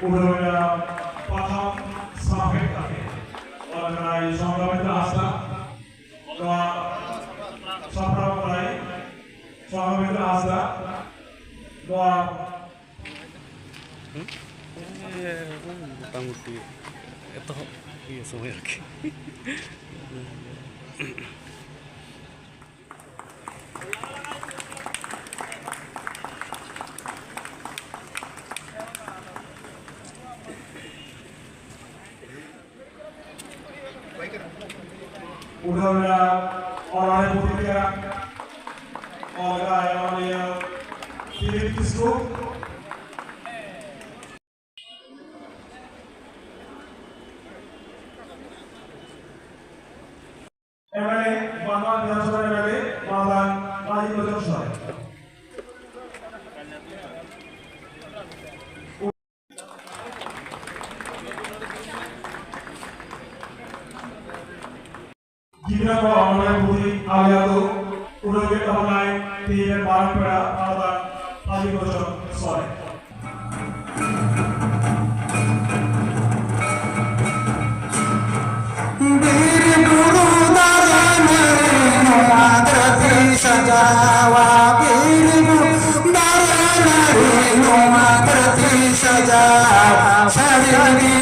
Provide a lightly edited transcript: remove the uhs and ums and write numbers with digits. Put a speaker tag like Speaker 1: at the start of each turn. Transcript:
Speaker 1: উদাহরণটা প্রথম সাফেক থাকে ওনারাই সংগ্রামিত আস্থা দোয়া সফলতায় সংগ্রামিত আস্থা দোয়া
Speaker 2: মোটামুটি এত সময় আর কি
Speaker 1: udah orang yang berpikir orang yang pilih disco MLA Bangla Biধানসভা MLA মাওলানা কাজী নজরুল সাহেব Gibran ko amray budi aliado uroge tamanai tine baran pera madan ali bojo sore
Speaker 3: bir guru darane numadrati sajawa bir guru darane numadrati sajawa sarili